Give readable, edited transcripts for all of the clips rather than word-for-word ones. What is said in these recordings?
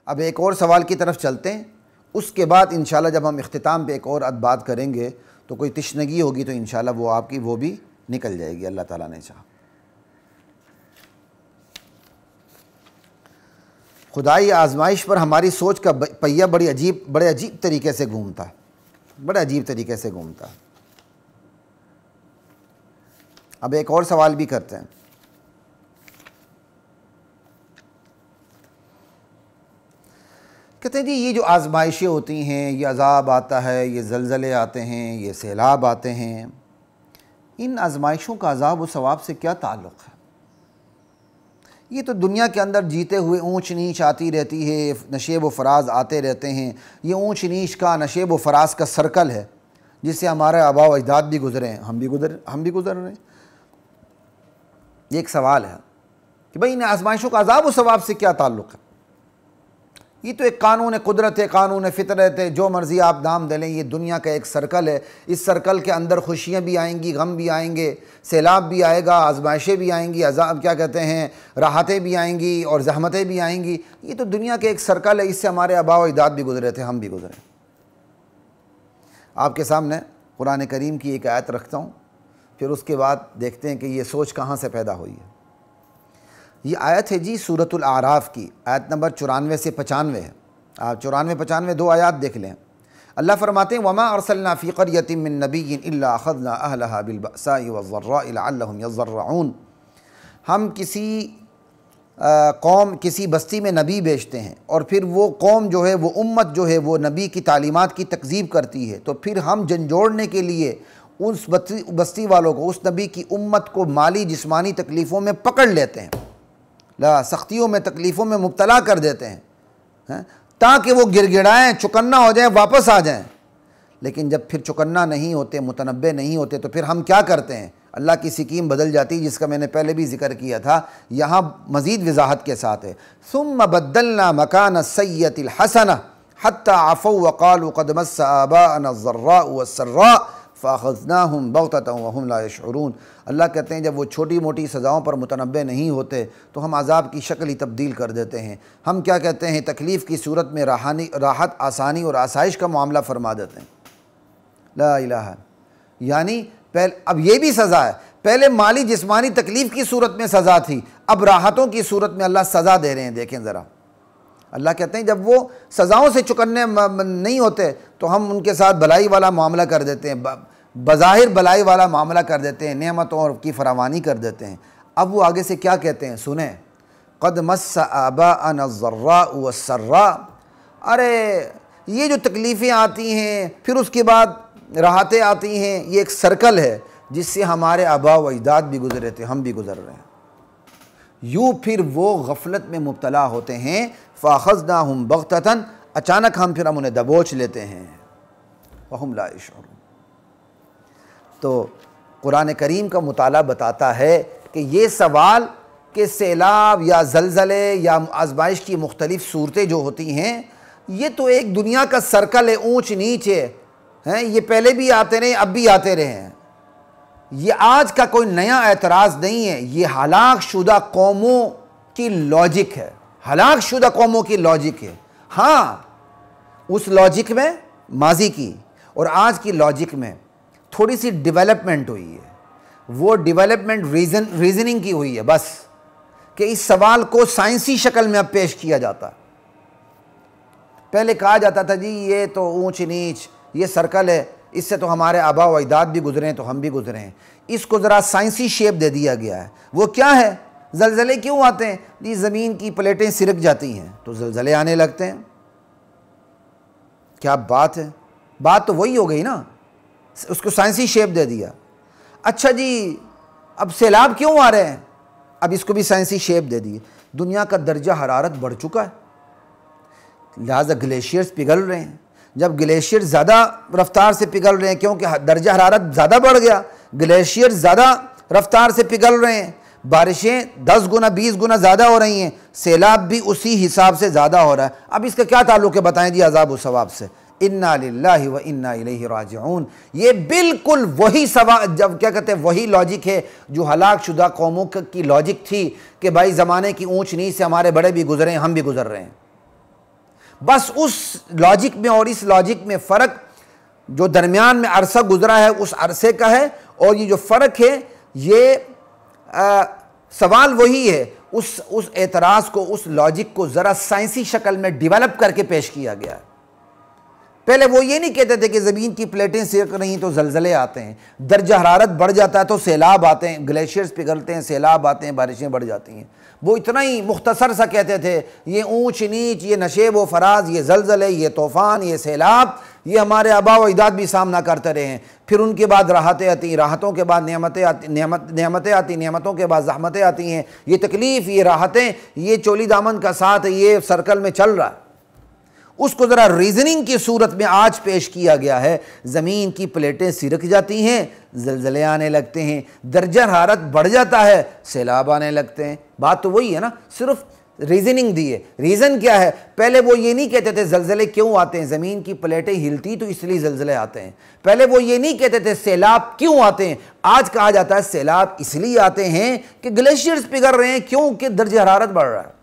اب ایک اور سوال کی طرف چلتے ہیں، اس کے بعد انشاءاللہ جب ہم اختتام پہ ایک اور بات کریں گے تو کوئی تشنگی ہوگی تو انشاءاللہ وہ آپ کی وہ بھی نکل جائے گی، اللہ تعالیٰ نے چاہا۔ خدائی آزمائش پر ہماری سوچ کا پہیہ بڑے عجیب طریقے سے گھومتا ہے، بڑے عجیب طریقے سے گھومتا ہے۔ اب ایک اور سوال بھی کرتے ہیں۔ کہتے ہیں جی یہ جو آزمائشیں ہوتی ہیں، یہ عذاب آتا ہے، یہ زلزلے آتے ہیں، یہ سیلاب آتے ہیں، ان آزمائشوں کا عذاب و ثواب سے کیا تعلق ہے؟ یہ تو دنیا کے اندر جیتے ہوئے اونچ نیچ آتی رہتی ہے، نشیب و فراز آتے رہتے ہیں، یہ اونچ نیچ کا نشیب و فراز کا سرکل ہے جس سے ہمارے آباء و اجداد بھی گزرے ہیں، ہم بھی گزر رہے ہیں۔ یہ ایک سوال ہے کہ بھئی ان آزمائشوں کا عذاب و ثواب سے کیا تعلق ہے؟ یہ تو ایک قانون قدرت ہے، قانون فطرت ہے، جو مرضی آپ نام دے لیں، یہ دنیا کا ایک سرکل ہے۔ اس سرکل کے اندر خوشیاں بھی آئیں گی، غم بھی آئیں گے، سیلاب بھی آئے گا، آزمائشیں بھی آئیں گی، عذاب کیا کہتے ہیں، راحتیں بھی آئیں گی اور زحمتیں بھی آئیں گی۔ یہ تو دنیا کے ایک سرکل ہے، اس سے ہمارے آباء و اجداد بھی گزرے تھے، ہم بھی گزرے۔ آپ کے سامنے قرآن کریم کی ایک آیت رکھتا ہوں، پھر اس کے بعد دیکھتے ہیں کہ یہ سوچ کہاں سے پیدا ہوئی ہے۔ یہ آیت ہے جی سورۃ الاعراف کی، آیت نمبر 94 سے 95 ہے۔ آپ 94 95 دو آیات دیکھ لیں۔ اللہ فرماتے ہیں وَمَا أَرْسَلْنَا فِي قَرْيَةٍ مِّن نَبِيٍّ إِلَّا أَخَذْنَا أَهْلَهَا بِالْبَأْسَاءِ وَالضَّرَّاءِ لَعَلَّهُمْ يَضَّرَّعُونَ۔ ہم کسی بستی میں نبی بھیجتے ہیں اور پھر وہ قوم جو ہے، وہ امت جو ہے، وہ نبی کی تعلیمات کی تکذیب کرتی ہے، تو پھر ہم جھنجھوڑنے کے لیے اس بستی والوں کو، اس نبی کی امت کو مالی جسمانی تکلیفوں میں پکڑ لیتے ہیں، سختیوں میں تکلیفوں میں مبتلا کر دیتے ہیں تاکہ وہ گڑ گڑائیں، چکنا ہو جائیں، واپس آ جائیں۔ لیکن جب پھر چکنا نہیں ہوتے، متنبع نہیں ہوتے، تو پھر ہم کیا کرتے ہیں؟ اللہ کی سکیم بدل جاتی، جس کا میں نے پہلے بھی ذکر کیا تھا، یہاں مزید وضاحت کے ساتھ ہے۔ ثُمَّ بَدَّلْنَا مَكَانَ السَّيِّئَةِ الْحَسَنَةَ حَتَّى عَفَوْا وَقَالُوا قَدْ مَسَّ آبَاءَنَا الضَّرَّاءُ وَالسَّرَّاءُ فَأَخَذْنَاهُمْ بَغْتَةً وَهُمْ لَا يَشْعُرُونَ۔ اللہ کہتے ہیں جب وہ چھوٹی موٹی سزاؤں پر متنبع نہیں ہوتے تو ہم عذاب کی شکل ہی تبدیل کر دیتے ہیں۔ ہم کیا کہتے ہیں، تکلیف کی صورت میں راحت، آسانی اور آسائش کا معاملہ فرما دیتے ہیں۔ لا الہ، یعنی اب یہ بھی سزا ہے، پہلے مالی جسمانی تکلیف کی صورت میں سزا تھی، اب راحتوں کی صورت میں اللہ سزا دے رہے ہیں۔ دیکھیں ذرا، اللہ کہتے ہیں جب وہ سزاؤں سے چکنے نہیں ہوتے تو ہم ان کے ساتھ بھلائی والا معاملہ کر دیتے ہیں، بظاہر بھلائی والا معاملہ کر دیتے ہیں، نعمتوں کی فراوانی کر دیتے ہیں۔ اب وہ آگے سے کیا کہتے ہیں، سنیں، قد مس آباءنا الضراء والسراء۔ ارے یہ جو تکلیفیں آتی ہیں پھر اس کے بعد راحتیں آتی ہیں، یہ ایک سرکل ہے جس سے ہمارے آباء و اجداد بھی گزرے تھے، ہم بھی گزر رہے ہیں۔ یوں پھر وہ غفلت میں مبتلا ہوتے ہیں، فَأَخَذْنَاهُمْ بَغْتَةً، اچانک ہم انہیں دبوچ لیتے ہیں، وَهُمْ لَا يَشْعُرُونَ۔ تو قرآن کریم کا مطالعہ بتاتا ہے کہ یہ سوال کہ سیلاب یا زلزلے یا آزمائش کی مختلف صورتیں جو ہوتی ہیں، یہ تو ایک دنیا کا سرکل ہے، اونچ نیچ ہے، یہ پہلے بھی آتے رہے، اب بھی آتے رہے ہیں۔ یہ آج کا کوئی نیا اعتراض نہیں ہے، یہ ہلاک شدہ قوموں کی لاجک ہے، ہلاک شدہ قوموں کی لاجک ہے۔ ہاں، اس لاجک میں ماضی کی اور آج کی لاجک میں تھوڑی سی ڈیولپمنٹ ہوئی ہے، وہ ڈیولپمنٹ ریزننگ کی ہوئی ہے بس، کہ اس سوال کو سائنسی شکل میں اب پیش کیا جاتا ہے۔ پہلے کہا جاتا تھا جی یہ تو اونچ نیچ، یہ سرکل ہے، اس سے تو ہمارے آباء و اجداد بھی گزرے ہیں تو ہم بھی گزرے ہیں۔ اس کو ذرا سائنسی شیپ دے دیا گیا ہے۔ وہ کیا ہے؟ زلزلے کیوں آتے ہیں؟ جی زمین کی پلیٹیں سرک جاتی ہیں تو زلزلے آنے لگتے ہیں۔ کیا بات ہے، بات تو وہی ہو گئی نا، اس کو سائنسی شیپ دے دیا۔ اچھا جی اب سیلاب کیوں آ رہے ہیں؟ اب اس کو بھی سائنسی شیپ دے دی۔ دنیا کا درجہ حرارت بڑھ چکا ہے، لہٰذا گلیشیئرز پگھل رہے ہیں۔ جب گلیشیئر زیادہ رفتار سے پگھل رہے ہیں کیونکہ درجہ حرارت زیادہ بڑھ گیا، گلیشیئر زیادہ رفتار سے پگھل رہے ہیں، بارشیں 10 گنا 20 گنا زیادہ ہو رہی ہیں، سیلاب بھی اسی حساب سے زیادہ ہو رہا ہے۔ اب اس کا کیا تعلق ہے بتائیں جی عذاب و ثواب سے؟ انا للہ و انا الیہ راجعون۔ یہ بالکل وہی سوال، جب کیا کہتے ہیں وہی لاجک ہے جو ہلاک شدہ قوموں کی لاجک تھی کہ بھائی زمانے کی اونچ نیچ سے ہمارے بڑے بھی گزرے ہیں، ہم بھی گزر رہے ہیں۔ بس اس لاجک میں اور اس لاجک میں فرق جو درمیان میں عرصہ گزرا ہے اس عرصے کا ہے، اور یہ جو فرق ہے یہ سوال وہی ہے، اس اعتراض کو، اس لاجک کو ذرا سائنسی شکل میں ڈیولپ کر کے پیش کیا گیا ہے۔ پہلے وہ یہ نہیں کہتے تھے کہ زمین کی پلیٹیں سرک رہی تو زلزلے آتے ہیں، درجہ حرارت بڑھ جاتا ہے تو سیلاب آتے ہیں، گلیشیئرز پگھلتے ہیں، سیلاب آتے ہیں، بارشیں بڑھ جاتی ہیں۔ وہ اتنا ہی مختصر سا کہتے تھے، یہ اونچ نیچ، یہ نشیب و فراز، یہ زلزلے، یہ طوفان، یہ سیلاب، یہ ہمارے آبا و اجداد بھی سامنا کرتے رہے ہیں۔ پھر ان کے بعد راحتیں آتی، راحتوں کے بعد نعمتیں آتی، نعمتوں کے بعد زحمتیں آتی ہیں۔ یہ تکلیف، یہ راحتیں، یہ چولی دامن کا ساتھ، یہ سرکل میں چل رہا ہے۔ اس کو ذرا ریزننگ کی صورت میں آج پیش کیا گیا ہے۔ زمین کی پلیٹیں سرک جاتی ہیں، زلزلے آنے لگتے ہیں، درجہ حرارت بڑھ جاتا ہے، سیلاب آنے لگتے ہیں۔ بات تو وہی ہے نا، صرف ریزننگ دی ہے۔ ریزن کیا ہے؟ پہلے وہ یہ نہیں کہتے تھے زلزلے کیوں آتے ہیں، زمین کی پلیٹیں ہلتی تو اس لیے زلزلے آتے ہیں۔ پہلے وہ یہ نہیں کہتے تھے سیلاب کیوں آتے ہیں، آج کہا جاتا ہے سیلاب اس لیے آتے ہیں کہ گلیشیئرز پگھل رہے ہیں، کیونکہ درجہ حرارت بڑھ رہا ہے۔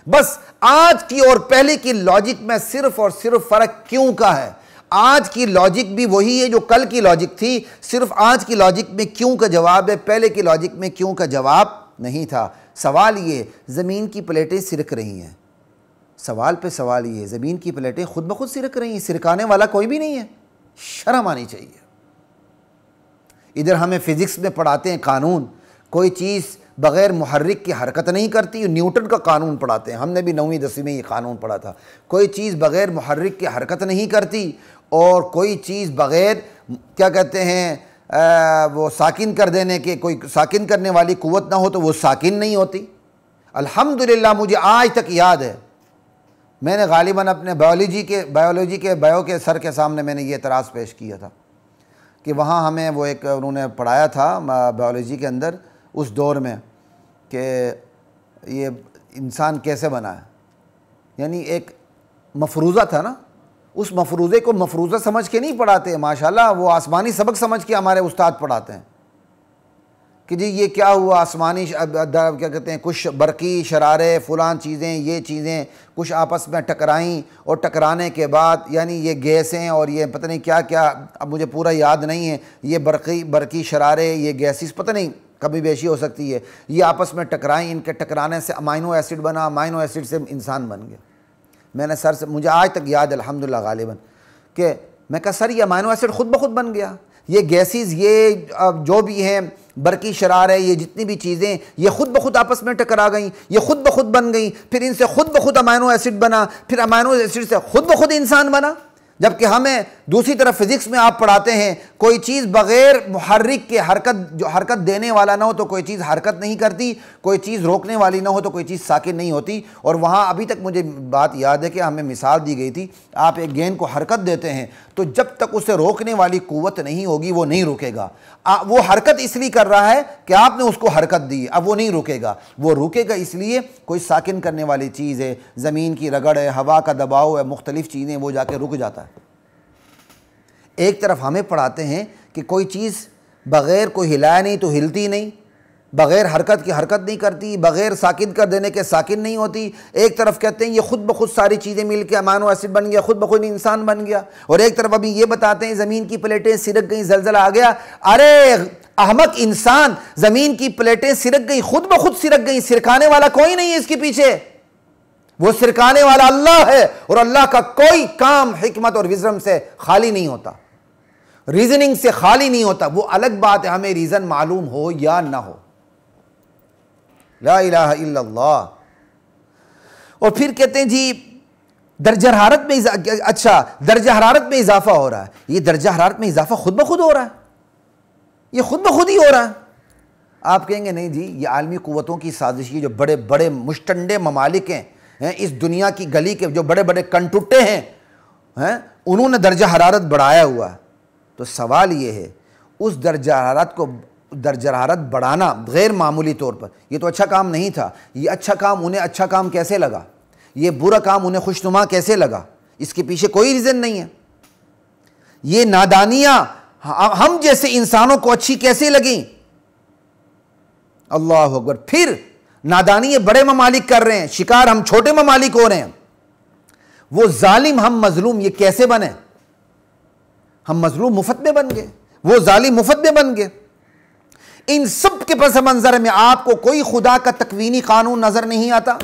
بس آج کی اور پہلے کی لاجک میں صرف اور صرف فرق کیوں کا ہے۔ آج کی لاجک بھی وہی ہے جو کل کی لاجک تھی، صرف آج کی لاجک میں کیوں کا جواب ہے، پہلے کی لاجک میں کیوں کا جواب نہیں تھا۔ سوال یہ، زمین کی پلیٹیں سرک رہی ہیں، سوال پہ سوال یہ، زمین کی پلیٹیں خود بخود سرک رہی ہیں، سرکانے والا کوئی بھی نہیں ہے، شرم آنی چاہیے۔ ادھر ہمیں فزکس میں پڑھاتے ہیں قانون، کوئی چیز بغیر محرک کی حرکت نہیں کرتی، نیوٹن کا قانون پڑھاتے ہیں، ہم نے بھی 9ویں 10ویں میں یہ قانون پڑھا تھا۔ کوئی چیز بغیر محرک کی حرکت نہیں کرتی، اور کوئی چیز بغیر کیا کہتے ہیں وہ ساکن کر دینے کے، کوئی ساکن کرنے والی قوت نہ ہو تو وہ ساکن نہیں ہوتی۔ الحمدللہ مجھے آج تک یاد ہے، میں نے غالباً اپنے بایولوجی کے بایو کے سر کے سامنے میں نے یہ اعتراض پیش کیا تھا کہ وہاں ہمیں وہ ایک انہوں نے پڑھایا تھا بایولوجی کے اندر اس دور میں کہ یہ انسان کیسے بنا ہے، یعنی ایک مفروضہ تھا نا، اس مفروضے کو مفروضہ سمجھ کے نہیں پڑھاتے، ماشاءاللہ وہ آسمانی سبق سمجھ کے ہمارے استاد پڑھاتے ہیں کہ جی یہ کیا ہوا، آسمانی کیا کہتے ہیں کچھ برقی شرارے فلان چیزیں، یہ چیزیں کچھ آپس میں ٹکرائیں، اور ٹکرانے کے بعد یعنی یہ گیسیں اور یہ پتہ نہیں کیا کیا، اب مجھے پورا یاد نہیں ہے، یہ برقی شرارے، یہ گیسز پتہ نہیں کبھی بیشی ہو سکتی ہے، یہ آپس میں ٹکرائیں، ان کے ٹکرانے سے امائنو ایسڈ بنا، امائنو ایسڈ سے انسان بن گیا۔ میں نے سر سے، مجھے آج تک یاد ہے الحمدللہ غالباً، کہ میں کہا سر یہ امائنو ایسڈ خود بخود بن گیا، یہ گیسز، یہ جو بھی ہیں برقی شرارے، یہ جتنی بھی چیزیں یہ خود بخود آپس میں ٹکرا گئیں، یہ خود بخود بن گئیں، پھر ان سے خود بخود امائنو ایسڈ بنا، پھر امائنو ایسڈ سے خود بخود انسان بنا۔ جبکہ ہمیں دوسری طرف فزکس میں آپ پڑھاتے ہیں کوئی چیز بغیر محرک کے جو حرکت دینے والا نہ ہو تو کوئی چیز حرکت نہیں کرتی، کوئی چیز روکنے والی نہ ہو تو کوئی چیز ساکن نہیں ہوتی۔ اور وہاں ابھی تک مجھے بات یاد ہے کہ ہمیں مثال دی گئی تھی، آپ ایک گیند کو حرکت دیتے ہیں تو جب تک اسے روکنے والی قوت نہیں ہوگی وہ نہیں رکے گا۔ وہ حرکت اس لیے کر رہا ہے کہ آپ نے اس کو حرکت دی، اب وہ نہیں رکے گا، وہ رکے گا اس لیے کوئی ساکن کرنے والی چیز ہے، زمین کی رگڑ ہے، ہوا کا دباؤ ہے، مختلف چیزیں، وہ جا کے رک جاتا ہے۔ ایک طرف ہمیں پڑھاتے ہیں کہ کوئی چیز بغیر کوئی ہلایا نہیں تو ہلتی نہیں، بغیر حرکت کی حرکت نہیں کرتی، بغیر ساکن کر دینے کے ساکن نہیں ہوتی۔ ایک طرف کہتے ہیں یہ خود بخود ساری چیزیں مل کے امائنو ایسڈ بن گیا، خود بخود انسان بن گیا، اور ایک طرف ابھی یہ بتاتے ہیں زمین کی پلیٹیں سرک گئیں، زلزلہ آ گیا۔ ارے احمق انسان، زمین کی پلیٹیں سرک گئیں، خود بخود سرک گئیں، سرکانے والا کوئی نہیں ہے اس کے پیچھے، وہ سرکانے والا اللہ ہے، اور اللہ کا کوئی کام حکمت اور وزڈم سے خالی نہیں ہوتا، ریزننگ سے خالی نہیں ہوتا۔ وہ الگ بات ہے ہمیں ریزن معلوم ہو یا نہ ہو، لا الہ الا اللہ۔ اور پھر کہتے ہیں جی درجہ حرارت میں اچھا درجہ حرارت میں اضافہ ہو رہا ہے، یہ درجہ حرارت میں اضافہ خود بخود ہو رہا ہے، یہ خود بخود ہی ہو رہا ہے۔ آپ کہیں گے نہیں جی یہ عالمی قوتوں کی سازش، یہ جو بڑے بڑے مشتنڈے ممالک ہیں اس دنیا کی گلی کے، جو بڑے بڑے کنٹوٹے ہیں انہوں نے درجہ حرارت بڑھایا ہوا ہے۔ تو سوال یہ ہے اس درجہ حرارت بڑھانا غیر معمولی طور پر، یہ تو اچھا کام نہیں تھا، یہ اچھا کام انہیں اچھا کام کیسے لگا، یہ برا کام انہیں خوشنما کیسے لگا، اس کے پیچھے کوئی ریزن نہیں ہے۔ یہ نادانیاں ہم جیسے انسانوں کو اچھی کیسے لگیں؟ اللہ اکبر۔ پھر نادانی بڑے ممالک کر رہے ہیں، شکار ہم چھوٹے ممالک ہو رہے ہیں۔ وہ ظالم ہم مظلوم یہ کیسے بنے؟ ہم مظلوم مفت میں بن گئے، وہ ظالم مفت میں بن گئے۔ ان سب کے پس منظر میں آپ کو کوئی خدا کا تکوینی قانون نظر نہیں آتا؟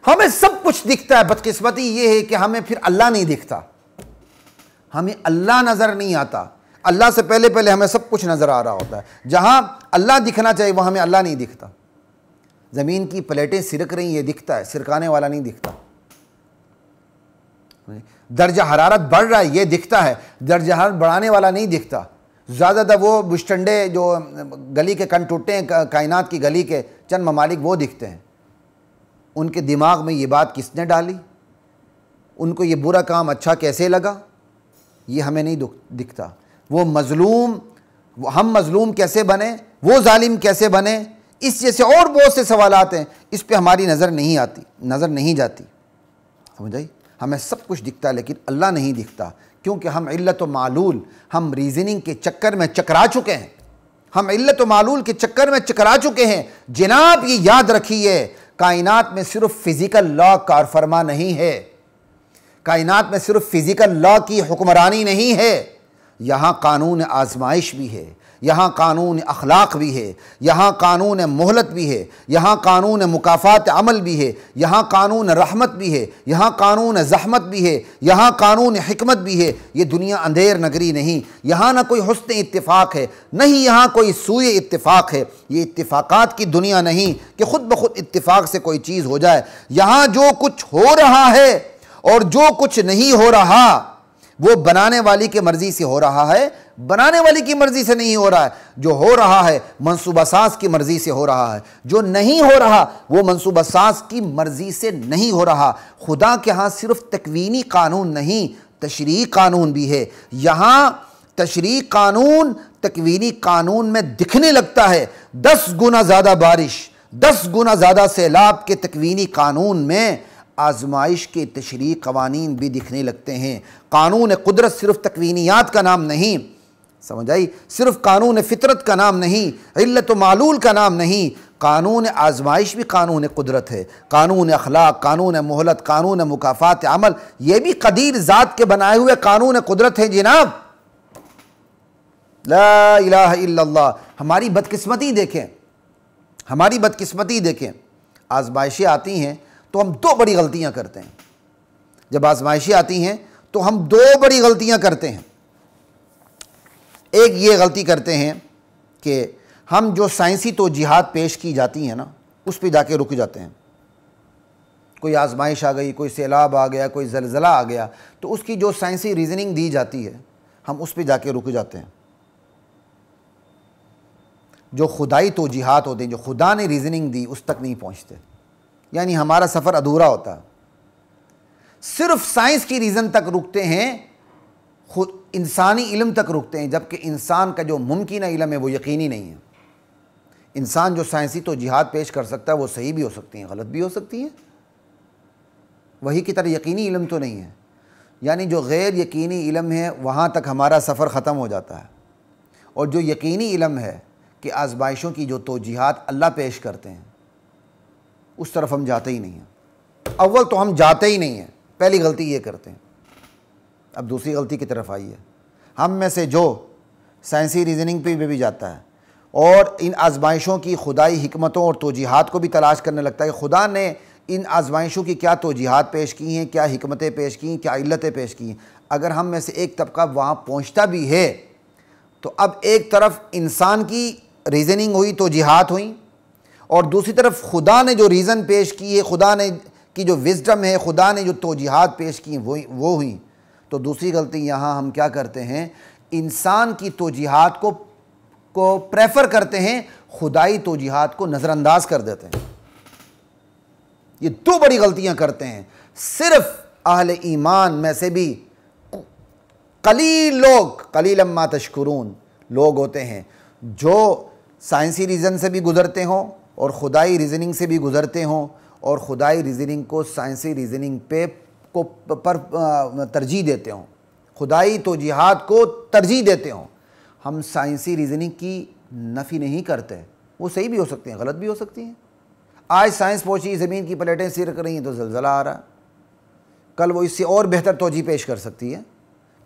ہمیں سب کچھ دکھتا ہے، بدقسمتی یہ ہے کہ ہمیں پھر اللہ نہیں دکھتا، ہمیں اللہ نظر نہیں آتا۔ اللہ سے پہلے ہمیں سب کچھ نظر آ رہا ہوتا ہے، جہاں اللہ دکھنا چاہیے وہاں ہمیں اللہ نہیں دکھتا۔ زمین کی پلیٹیں سرک رہی، یہ دکھتا ہے، سرکانے والا نہیں دکھتا۔ درجہ حرارت بڑھ رہا ہے، یہ دکھتا ہے، درجہ حرارت بڑھانے والا نہیں دکھتا۔ زیادہ تر وہ بشٹنڈے جو گلی کے کن ٹوٹے ہیں، کائنات کی گلی کے چند ممالک، وہ دکھتے ہیں۔ ان کے دماغ میں یہ بات کس نے ڈالی؟ ان کو یہ برا کام اچھا کیسے لگا؟ یہ ہمیں نہیں دکھتا۔ وہ مظلوم، ہم مظلوم کیسے بنے، وہ ظالم کیسے بنے، اس جیسے اور بہت سے سوالات ہیں، اس پہ ہماری نظر نہیں جاتی۔ سمجھ آئی؟ ہمیں سب کچھ دکھتا ہے لیکن اللہ نہیں دکھتا، کیونکہ ہم علت و معلول، ہم ریزننگ کے چکر میں چکرا چکے ہیں، ہم علت و معلول کے چکر میں چکرا چکے ہیں۔ جناب یہ یاد رکھیے، کائنات میں صرف فزیکل لا کار فرما نہیں ہے، کائنات میں صرف فزیکل لا کی حکمرانی نہیں ہے، یہاں قانون آزمائش بھی ہے، یہاں قانون اخلاق بھی ہے، یہاں قانون مہلت بھی ہے، یہاں قانون مکافات عمل بھی ہے، یہاں قانون رحمت بھی ہے، یہاں قانون زحمت بھی ہے، یہاں قانون حکمت بھی ہے۔ یہ دنیا اندھیر نگری نہیں، یہاں نہ کوئی حسن اتفاق ہے، نہیں یہاں کوئی سوء اتفاق ہے۔ یہ اتفاقات کی دنیا نہیں کہ خود بخود اتفاق سے کوئی چیز ہو جائے۔ یہاں جو کچھ ہو رہا ہے اور جو کچھ نہیں ہو رہا وہ بنانے والی کی مرضی سے ہو رہا ہے، بنانے والی کی مرضی سے نہیں ہو رہا ہے۔ جو ہو رہا ہے منصوبہ ساز کی مرضی سے ہو رہا ہے، جو نہیں ہو رہا وہ منصوبہ ساز کی مرضی سے نہیں ہو رہا۔ خدا کے ہاں صرف تکوینی قانون نہیں، تشریعی قانون بھی ہے۔ یہاں تشریعی قانون تکوینی قانون میں دکھنے لگتا ہے 10 گنا زیادہ بارش، 10 گنا زیادہ سیلاب کے تکوینی قانون میں آزمائش کے تشریعی قوانین بھی دکھنے لگتے ہیں۔ قانون قدرت صرف تکوینیات کا نام نہیں، سمجھ آئی؟ صرف قانون فطرت کا نام نہیں، علت و معلول کا نام نہیں، قانون آزمائش بھی قانون قدرت ہے، قانون اخلاق، قانون مہلت، قانون مکافات عمل، یہ بھی قدیر ذات کے بنائے ہوئے قانون قدرت ہیں جناب۔ لا الہ الا اللہ۔ ہماری بدقسمتی دیکھیں، ہماری بدقسمتی دیکھیں، آزمائشیں آتی ہیں تو ہم 2 بڑی غلطیاں کرتے ہیں۔ جب آزمائشیں آتی ہیں تو ہم 2 بڑی غلطیاں کرتے ہیں۔ ایک یہ غلطی کرتے ہیں کہ ہم جو سائنسی توجیہات پیش کی جاتی ہیں نا اس پہ جا کے رک جاتے ہیں۔ کوئی آزمائش آ گئی، کوئی سیلاب آ گیا، کوئی زلزلہ آ گیا، تو اس کی جو سائنسی ریزننگ دی جاتی ہے ہم اس پہ جا کے رک جاتے ہیں۔ جو خدائی توجیہات ہوتے ہیں، جو خدا نے ریزننگ دی، اس تک نہیں پہنچتے، یعنی ہمارا سفر ادھورا ہوتا ہے۔ صرف سائنس کی ریزن تک رکتے ہیں، خود انسانی علم تک رکتے ہیں، جبکہ انسان کا جو ممکنہ علم ہے وہ یقینی نہیں ہے۔ انسان جو سائنسی توجیہات پیش کر سکتا ہے وہ صحیح بھی ہو سکتی ہیں، غلط بھی ہو سکتی ہیں، وہی کی طرح یقینی علم تو نہیں ہے۔ یعنی جو غیر یقینی علم ہے وہاں تک ہمارا سفر ختم ہو جاتا ہے، اور جو یقینی علم ہے کہ آزمائشوں کی جو توجیہات اللہ پیش کرتے ہیں اس طرف ہم جاتے ہی نہیں ہیں۔ اول تو ہم جاتے ہی نہیں ہیں، پہلی غلطی یہ کرتے ہیں۔ اب دوسری غلطی کی طرف آئیے، ہم میں سے جو سائنسی ریزننگ پہ بھی جاتا ہے اور ان آزمائشوں کی خدائی حکمتوں اور توجیہات کو بھی تلاش کرنے لگتا ہے کہ خدا نے ان آزمائشوں کی کیا توجیہات پیش کی ہیں، کیا حکمتیں پیش کی ہیں، کیا علتیں پیش کی ہیں۔ اگر ہم میں سے ایک طبقہ وہاں پہنچتا بھی ہے تو اب ایک طرف انسان کی ریزننگ ہوئی، توجیہات ہوئیں، اور دوسری طرف خدا نے جو ریزن پیش کی ہے، خدا نے کی جو وزڈم ہے، خدا نے جو توجیہات پیش کی ہیں وہ ہوئیں۔ تو دوسری غلطی یہاں ہم کیا کرتے ہیں، انسان کی توجیہات کو پریفر کرتے ہیں، خدائی توجیہات کو نظر انداز کر دیتے ہیں۔ یہ 2 بڑی غلطیاں کرتے ہیں۔ صرف اہل ایمان میں سے بھی قلیل لوگ، قلیلا ما تشکرون، لوگ ہوتے ہیں جو سائنسی ریزن سے بھی گزرتے ہوں اور خدائی ریزننگ سے بھی گزرتے ہوں، اور خدائی ریزننگ کو سائنسی ریزننگ پر ترجیح دیتے ہوں، خدائی توجیہات کو ترجیح دیتے ہوں۔ ہم سائنسی ریزننگ کی نفی نہیں کرتے، وہ صحیح بھی ہو سکتے ہیں، غلط بھی ہو سکتی ہیں۔ آج سائنس پہنچی زمین کی پلیٹیں سرک رہی ہیں تو زلزلہ آ رہا ہے، کل وہ اس سے اور بہتر توجیہ پیش کر سکتی ہے،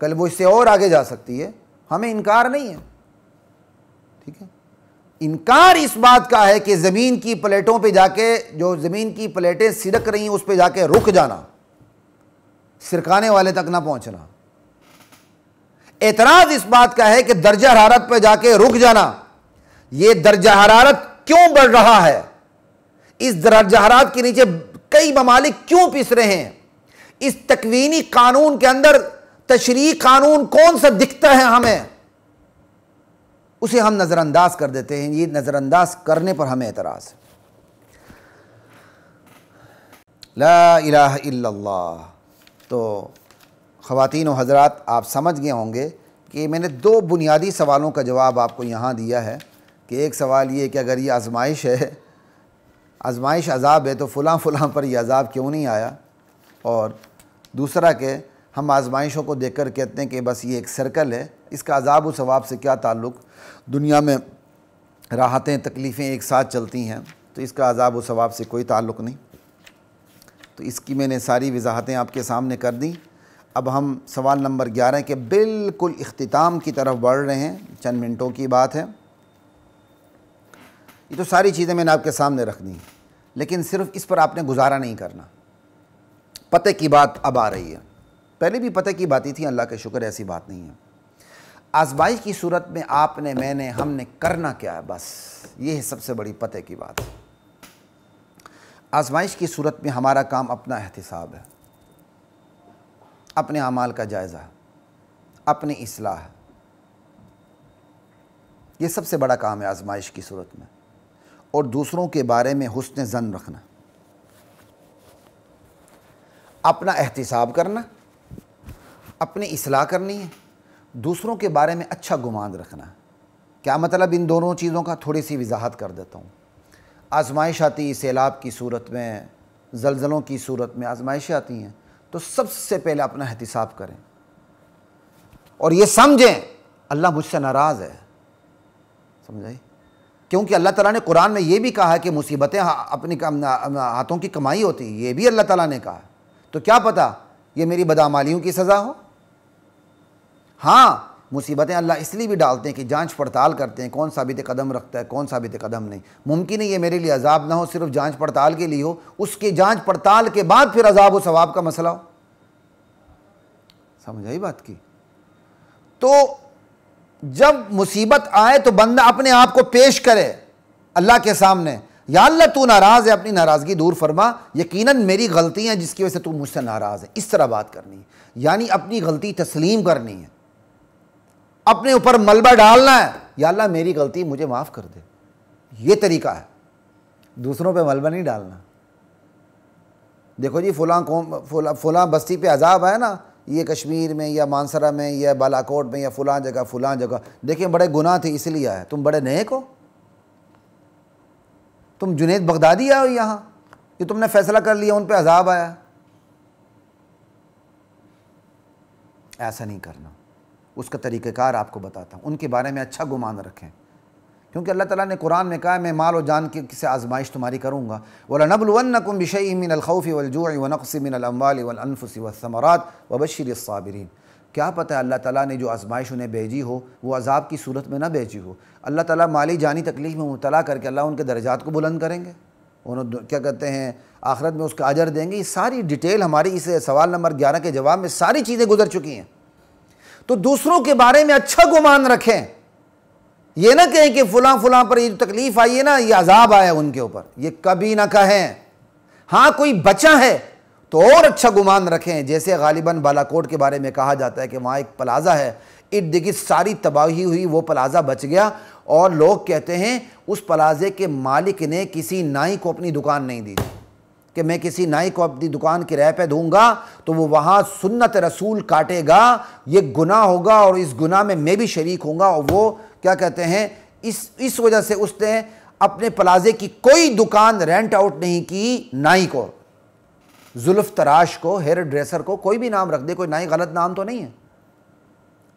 کل وہ اس سے اور آگے جا سکتی ہے، ہمیں انکار نہیں ہے، ٹھیک ہے۔ انکار اس بات کا ہے کہ زمین کی پلیٹوں پہ جا کے، جو زمین کی پلیٹیں سرک رہی ہیں اس پہ جا کے رک جانا، سرکانے والے تک نہ پہنچنا۔ اعتراض اس بات کا ہے کہ درجہ حرارت پہ جا کے رک جانا، یہ درجہ حرارت کیوں بڑھ رہا ہے، اس درجہ حرارت کے نیچے کئی ممالک کیوں پس رہے ہیں، اس تکوینی قانون کے اندر تشریعی قانون کون سا دکھتا ہے ہمیں، اسے ہم نظر انداز کر دیتے ہیں۔ یہ نظر انداز کرنے پر ہمیں اعتراض ہے۔ لا الہ الا اللہ۔ تو خواتین و حضرات، آپ سمجھ گئے ہوں گے کہ میں نے دو بنیادی سوالوں کا جواب آپ کو یہاں دیا ہے، کہ ایک سوال یہ کہ اگر یہ آزمائش ہے، آزمائش عذاب ہے، تو فلاں فلاں پر یہ عذاب کیوں نہیں آیا، اور دوسرا کہ ہم آزمائشوں کو دیکھ کر کہتے ہیں کہ بس یہ ایک سرکل ہے، اس کا عذاب و ثواب سے کیا تعلق، دنیا میں راحتیں تکلیفیں ایک ساتھ چلتی ہیں تو اس کا عذاب و ثواب سے کوئی تعلق نہیں۔ تو اس کی میں نے ساری وضاحتیں آپ کے سامنے کر دیں۔ اب ہم سوال نمبر 11 کے بالکل اختتام کی طرف بڑھ رہے ہیں، چند منٹوں کی بات ہے۔ یہ تو ساری چیزیں میں نے آپ کے سامنے رکھ دی، لیکن صرف اس پر آپ نے گزارا نہیں کرنا۔ پتہ کی بات اب آ رہی ہے، پہلے بھی پتہ کی باتیں تھیں، اللہ کا شکر ایسی بات نہیں ہے۔ آزمائش کی صورت میں آپ نے، میں نے، ہم نے کرنا کیا ہے، بس یہ ہے سب سے بڑی پتہ کی بات۔ آزمائش کی صورت میں ہمارا کام اپنا احتساب ہے، اپنے اعمال کا جائزہ، اپنی اصلاح، یہ سب سے بڑا کام ہے آزمائش کی صورت میں، اور دوسروں کے بارے میں حسن ظن رکھنا، اپنا احتساب کرنا، اپنی اصلاح کرنی ہے، دوسروں کے بارے میں اچھا گمان رکھنا۔ کیا مطلب ان دونوں چیزوں کا، تھوڑی سی وضاحت کر دیتا ہوں۔ آزمائش آتی سیلاب کی صورت میں، زلزلوں کی صورت میں آزمائشیں آتی ہیں، تو سب سے پہلے اپنا احتساب کریں اور یہ سمجھیں اللہ مجھ سے ناراض ہے، سمجھائی؟ کیونکہ اللہ تعالیٰ نے قرآن میں یہ بھی کہا ہے کہ مصیبتیں اپنی ہاتھوں کی کمائی ہوتی ہے، یہ بھی اللہ تعالیٰ نے کہا۔ تو کیا پتہ یہ میری بدعمالیوں کی سزا ہو۔ ہاں، مصیبتیں اللہ اس لیے بھی ڈالتے ہیں کہ جانچ پڑتال کرتے ہیں کون ثابت قدم رکھتا ہے، کون ثابت قدم نہیں۔ ممکن ہے یہ میرے لیے عذاب نہ ہو، صرف جانچ پڑتال کے لیے ہو، اس کی جانچ پڑتال کے بعد پھر عذاب و ثواب کا مسئلہ ہو۔ سمجھ آئی بات کی؟ تو جب مصیبت آئے تو بندہ اپنے آپ کو پیش کرے اللہ کے سامنے، یا اللہ تو ناراض ہے، اپنی ناراضگی دور فرما، یقیناً میری غلطی ہیں جس کی وجہ سے تو مجھ سے ناراض ہے۔ اس طرح بات کرنی ہے، یعنی اپنی غلطی تسلیم کرنی ہے، اپنے اوپر ملبہ ڈالنا ہے، یا اللہ میری غلطی مجھے معاف کر دے۔ یہ طریقہ ہے، دوسروں پہ ملبہ نہیں ڈالنا۔ دیکھو جی فلاں بستی پہ عذاب ہے نا، یہ کشمیر میں یا مانسرا میں یا بالاکوٹ میں یا فلاں جگہ، دیکھیں بڑے گناہ تھے اس لیے آئے، تم بڑے نیک ہو، تم جنید بغدادی آئے ہو یہاں، کہ تم نے فیصلہ کر لیا ان پہ عذاب آیا۔ ایسا نہیں کرنا، اس کا طریقہ کار آپ کو بتاتا ہوں۔ ان کے بارے میں اچھا گمان رکھیں، کیونکہ اللہ تعالیٰ نے قرآن میں کہا ہے میں مال و جان کی سے آزمائش تمہاری کروں گا۔ وَلَنَبْلُوَنَّكُمْ بِشَيْءٍ مِّنَ الْخَوْفِ وَالْجُوعِ وَنَقْصٍ مِّنَ الْأَمْوَالِ وَالْأَنفُسِ وَالثَّمَرَاتِ وَبَشِّرِ الصَّابِرِينَ۔ کیا پتہ ہے اللہ تعالیٰ نے جو آزمائش انہیں بھیجی ہو وہ عذاب کی صورت میں نہ بھیجی ہو، اللہ تعالیٰ مالی جانی تکلیف میں مبتلا کر کے اللہ ان کے درجات کو بلند کریں گے، انہوں کیا کہتے ہیں آخرت میں اس کا اجر دیں گے۔ یہ ساری ڈیٹیل ہماری اس سوال نمبر 11 کے جواب میں ساری چیزیں گزر چکی ہیں۔ تو دوسروں کے بارے میں اچھا گمان رکھیں، یہ نہ کہیں کہ فلاں پر یہ تکلیف آئی ہے نا، یہ عذاب آیا ان کے اوپر، یہ کبھی نہ کہیں۔ ہاں کوئی بچا ہے تو اور اچھا گمان رکھیں، جیسے غالباً بالاکوٹ کے بارے میں کہا جاتا ہے کہ وہاں ایک پلازا ہے، ارد گرد ساری تباہی ہوئی، وہ پلازا بچ گیا، اور لوگ کہتے ہیں اس پلازے کے مالک نے کسی نائی کو اپنی دکان نہیں دی کہ میں کسی نائی کو اپنی دکان کرائے پہ دوں گا تو وہ وہاں سنت رسول کاٹے گا، یہ گناہ ہوگا اور اس گناہ میں بھی شریک ہوں گا، اور وہ کیا کہتے ہیں اس وجہ سے اس نے اپنے پلازے کی کوئی دکان رینٹ آؤٹ نہیں کی نائی کو، زلف تراش کو، ہیئر ڈریسر کو، کوئی بھی نام رکھ دے، کوئی نائی غلط نام تو نہیں ہے،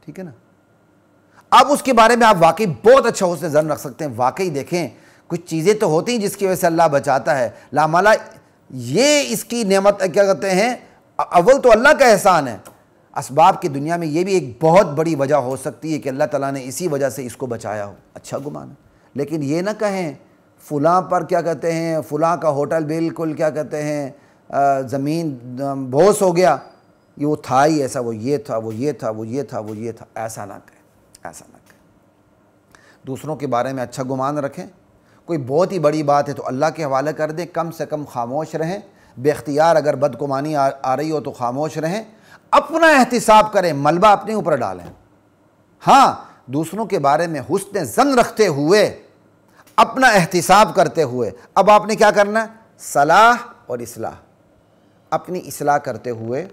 ٹھیک ہے نا۔ اب اس کے بارے میں آپ واقعی بہت اچھا حسن ظن رکھ سکتے ہیں۔ واقعی دیکھیں کچھ چیزیں تو ہوتی ہیں جس کی وجہ سے اللہ بچاتا ہے، لامالا یہ اس کی نعمت کیا کہتے ہیں، اول تو اللہ کا احسان ہے، اسباب کی دنیا میں یہ بھی ایک بہت بڑی وجہ ہو سکتی ہے کہ اللہ تعالیٰ نے اسی وجہ سے اس کو بچایا ہو، اچھا گمان ہے۔ لیکن یہ نہ کہیں فلاں پر کیا کہتے ہیں فلاں کا ہوٹل بالکل کیا کہتے ہیں زمین بوس ہو گیا، یہ وہ تھا ہی ایسا، وہ یہ تھا، وہ یہ تھا، وہ یہ تھا، وہ یہ تھا، ایسا نہ کہیں، ایسا نہ کہیں۔ دوسروں کے بارے میں اچھا گمان رکھیں، کوئی بہت ہی بڑی بات ہے تو اللہ کے حوالے کر دیں، کم سے کم خاموش رہیں، بے اختیار اگر بدگمانی آ رہی ہو تو خاموش رہیں، اپنا احتساب کریں، ملبہ اپنے اوپر ڈالیں۔ ہاں دوسروں کے بارے میں حسن ظن رکھتے ہوئے، اپنا احتساب کرتے ہوئے، اب آپ نے کیا کرنا ہے، صلاح اور اصلاح، اپنی اصلاح کرتے ہوئے،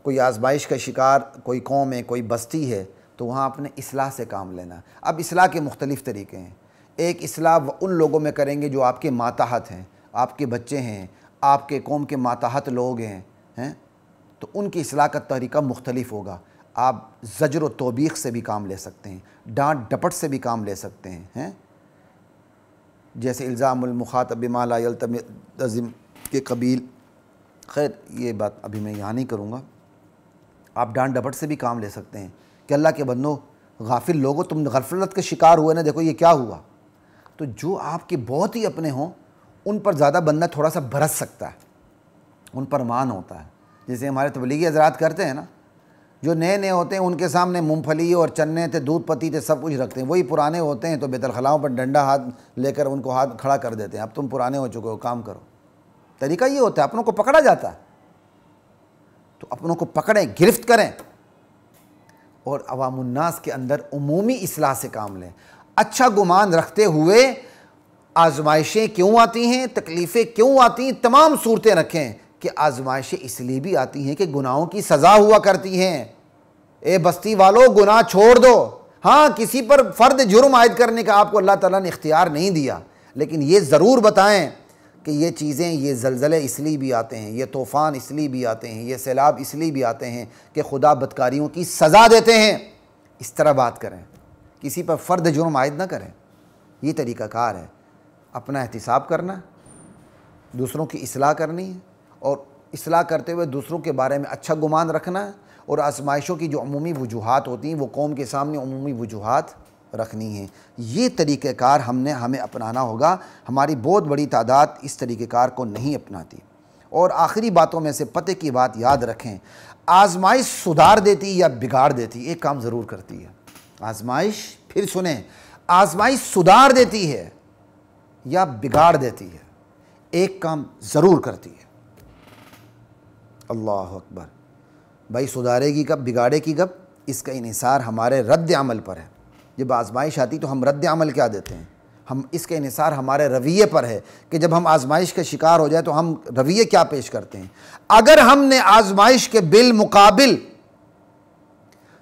کوئی آزمائش کا شکار کوئی قوم ہے، کوئی بستی ہے، تو وہاں اپنے اصلاح سے کام لینا۔ اب اصلاح کے مختلف طریقے ہیں، ایک اصلاح ان لوگوں میں کریں گے جو آپ کے ماتحت ہیں، آپ کے بچے ہیں، آپ کے قوم کے ماتحت لوگ ہیں تو ان کی اصلاح کا طریقہ مختلف ہوگا۔ آپ زجر و توبیخ سے بھی کام لے سکتے ہیں، ڈانٹ ڈپٹ سے بھی کام لے سکتے ہیں، جیسے الزام المخاطب بما لا یلتزم کے قبیل۔ خیر یہ بات ابھی میں یہاں نہیں کروں گا۔ آپ ڈانٹ ڈپٹ سے بھی کام لے سکتے ہیں کہ اللہ کے بندو غافل لوگوں تم غفلت کے شکار ہوئے نا، دیکھو یہ کیا ہوا۔ تو جو آپ کے بہت ہی اپنے ہوں ان پر زیادہ بندہ تھوڑا سا برس سکتا ہے، ان پر مان ہوتا ہے، جیسے ہمارے تبلیغی حضرات کرتے ہیں نا، جو نئے نئے ہوتے ہیں ان کے سامنے مونگ پھلی اور چنے تھے، دودھ پتی تھے، سب کچھ رکھتے ہیں، وہی پرانے ہوتے ہیں تو بیت الخلاؤں پر ڈنڈا ہاتھ لے کر ان کو ہاتھ کھڑا کر دیتے ہیں، اب تم پرانے ہو چکے ہو کام کرو۔ طریقہ یہ ہوتا ہے، اپنوں کو پکڑا جاتا ہے تو اپنوں کو پکڑیں، گرفت کریں اور عوام الناس کے اندر عمومی اصلاح سے کام لیں۔ اچھا گمان رکھتے ہوئے آزمائشیں کیوں آتی ہیں، تکلیفیں کیوں آتی ہیں، تمام صورتیں رکھیں کہ آزمائشیں اس لیے بھی آتی ہیں کہ گناہوں کی سزا ہوا کرتی ہیں۔ اے بستی والو گناہ چھوڑ دو، ہاں کسی پر فرد جرم عائد کرنے کا آپ کو اللہ تعالیٰ نے اختیار نہیں دیا، لیکن یہ ضرور بتائیں کہ یہ چیزیں، یہ زلزلے اس لیے بھی آتے ہیں، یہ طوفان اس لیے بھی آتے ہیں، یہ سیلاب اس لیے بھی آتے ہیں کہ خدا بدکاریوں کی سزا دیتے ہیں۔ اس طرح بات کریں، کسی پر فرد جرم عائد نہ کریں، یہ طریقہ کار ہے۔ اپنا احتساب کرنا، دوسروں کی اصلاح کرنی ہے، اور اصلاح کرتے ہوئے دوسروں کے بارے میں اچھا گمان رکھنا ہے، اور آزمائشوں کی جو عمومی وجوہات ہوتی ہیں وہ قوم کے سامنے عمومی وجوہات رکھنی ہیں۔ یہ طریقہ کار ہمیں اپنانا ہوگا۔ ہماری بہت بڑی تعداد اس طریقہ کار کو نہیں اپناتی۔ اور آخری باتوں میں سے پتہ کی بات یاد رکھیں، آزمائش سدھار دیتی یا بگاڑ دیتی، ایک کام ضرور کرتی ہے۔ آزمائش، پھر سنیں، آزمائش سدھار دیتی ہے یا بگاڑ دیتی ہے، ایک کام ضرور کرتی ہے۔ اللہ اکبر! بھائی سدھارے گی کب، بگاڑے گی کب؟ اس کا انحصار ہمارے رد عمل پر ہے۔ جب آزمائش آتی تو ہم رد عمل کیا دیتے ہیں، ہم اس کا انحصار ہمارے رویے پر ہے کہ جب ہم آزمائش کا شکار ہو جائے تو ہم رویے کیا پیش کرتے ہیں۔ اگر ہم نے آزمائش کے بالمقابل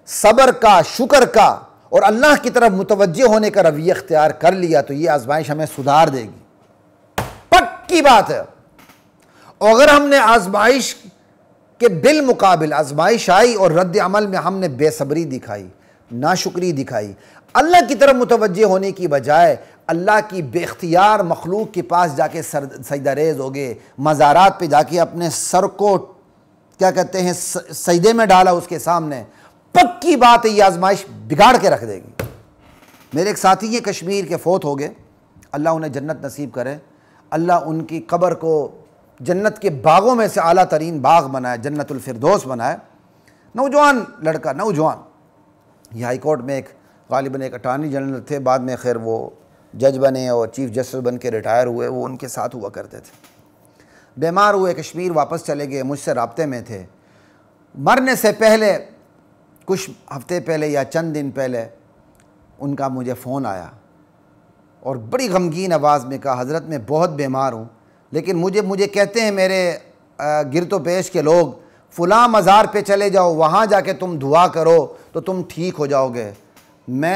صبر کا، شکر کا اور اللہ کی طرف متوجہ ہونے کا رویہ اختیار کر لیا تو یہ آزمائش ہمیں سدھار دے گی، پکی بات ہے۔ اور اگر ہم نے آزمائش کے بالمقابل، آزمائش آئی اور رد عمل میں ہم نے بے صبری دکھائی، ناشکری دکھائی، اللہ کی طرف متوجہ ہونے کی بجائے اللہ کی بے اختیار مخلوق کے پاس جا کے سجدہ ریز ہو گئے، مزارات پہ جا کے اپنے سر کو کیا کہتے ہیں سجدے میں ڈالا اس کے سامنے، پکی بات ہے یہ آزمائش بگاڑ کے رکھ دے گی۔ میرے ایک ساتھی یہ کشمیر کے فوت ہو گئے، اللہ انہیں جنت نصیب کرے، اللہ ان کی قبر کو جنت کے باغوں میں سے اعلیٰ ترین باغ بنائے، جنت الفردوس بنائے۔ نوجوان لڑکا، نوجوان، یہ ہائی کورٹ میں غالباً ایک اٹارنی جنرل تھے، بعد میں خیر وہ جج بنے اور چیف جسٹس بن کے ریٹائر ہوئے، وہ ان کے ساتھ ہوا کرتے تھے۔ بیمار ہوئے، کشمیر واپس چلے گئے، مجھ سے رابطے میں تھے۔ مرنے سے پہلے کچھ ہفتے پہلے یا چند دن پہلے ان کا مجھے فون آیا اور بڑی غمگین آواز میں کہا، حضرت میں بہت بیمار ہوں، لیکن مجھے کہتے ہیں میرے گرد و پیش کے لوگ، فلاں مزار پہ چلے جاؤ، وہاں جا کے تم دعا کرو تو تم ٹھیک ہو جاؤ گے۔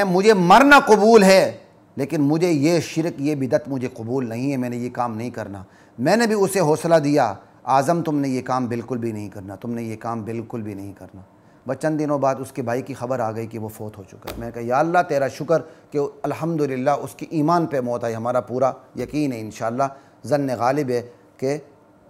مجھے مرنا قبول ہے، لیکن مجھے یہ شرک، یہ بدعت مجھے قبول نہیں ہے، میں نے یہ کام نہیں کرنا۔ میں نے بھی اسے حوصلہ دیا، اعظم تم نے یہ کام بالکل بھی نہیں کرنا، تم نے یہ کام بالکل بھی نہیں کرنا۔ بس چند دنوں بعد اس کے بھائی کی خبر آ گئی کہ وہ فوت ہو چکا ہے۔ میں کہا یا اللہ تیرا شکر کہ الحمدللہ اس کی ایمان پہ موت آئی، ہمارا پورا یقین ہے انشاءاللہ، ظن غالب ہے کہ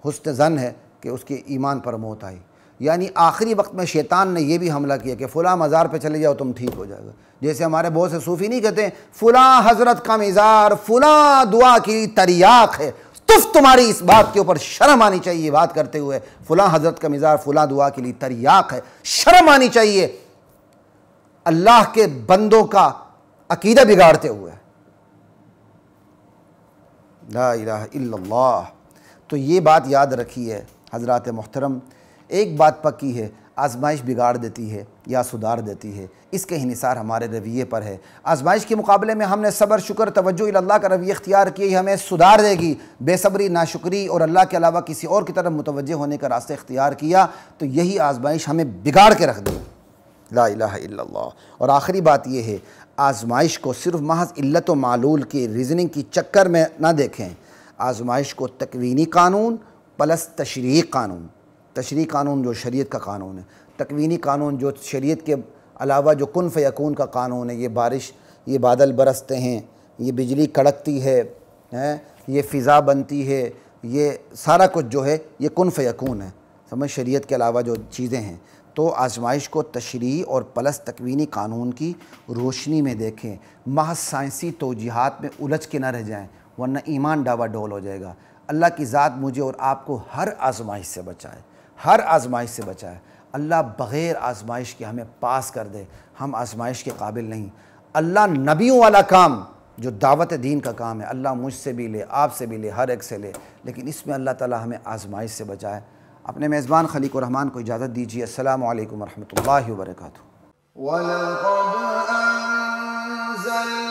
حسن ظن ہے کہ اس کی ایمان پر موت آئی۔ یعنی آخری وقت میں شیطان نے یہ بھی حملہ کیا کہ فلاں مزار پہ چلے جاؤ تم ٹھیک ہو جائے گا۔ جیسے ہمارے بہت سے صوفی نہیں کہتے ہیں فلاں حضرت کا مزار فلاں دعا کی تریاق ہے، تمہاری اس بات کے اوپر شرم آنی چاہیے بات کرتے ہوئے، فلاں حضرت کا مزار فلاں دعا کے لیے تریاق ہے، شرم آنی چاہیے اللہ کے بندوں کا عقیدہ بگاڑتے ہوئے۔ لا الہ الا اللہ۔ تو یہ بات یاد رکھیے حضرات محترم، ایک بات پکی ہے، آزمائش بگاڑ دیتی ہے یا سدھار دیتی ہے، اس کے انحصار ہمارے رویے پر ہے۔ آزمائش کے مقابلے میں ہم نے صبر شکر توجہ اللہ کا رویہ اختیار کیا، یہ ہمیں سدھار دے گی۔ بے صبری ناشکری اور اللہ کے علاوہ کسی اور کی طرف متوجہ ہونے کا راستہ اختیار کیا تو یہی آزمائش ہمیں بگاڑ کے رکھ دے گی۔ لا الہ الا اللہ۔ اور آخری بات یہ ہے، آزمائش کو صرف محض علت و معلول کی ریزننگ کی چکر میں نہ دیکھیں، آزمائش کو تکوینی قانون پلس تشریعی قانون، تشریعی قانون جو شریعت کا قانون ہے، تکوینی قانون جو شریعت کے علاوہ جو کن فیکون کا قانون ہے، یہ بارش، یہ بادل برستے ہیں، یہ بجلی کڑکتی ہے، یہ فضا بنتی ہے، یہ سارا کچھ جو ہے یہ کن فیکون ہے، سمجھ، شریعت کے علاوہ جو چیزیں ہیں۔ تو آزمائش کو تشریعی اور پلس تکوینی قانون کی روشنی میں دیکھیں، محض سائنسی توجیہات میں الجھ کے نہ رہ جائیں ورنہ ایمان ڈاوا ڈول ہو جائے گا۔ اللہ کی ذات مجھے اور آپ کو ہر آزمائش سے بچائے، ہر آزمائش سے بچائے۔ اللہ بغیر آزمائش کے ہمیں پاس کر دے، ہم آزمائش کے قابل نہیں۔ اللہ نبیوں والا کام جو دعوت دین کا کام ہے اللہ مجھ سے بھی لے، آپ سے بھی لے، ہر ایک سے لے، لیکن اس میں اللہ تعالی ہمیں آزمائش سے بچائے۔ اپنے میزبان خلیق الرحمان کو اجازت دیجیے۔ السلام علیکم ورحمۃ اللہ وبرکاتہ۔ وَلَقَدْ أَنزَلْنَا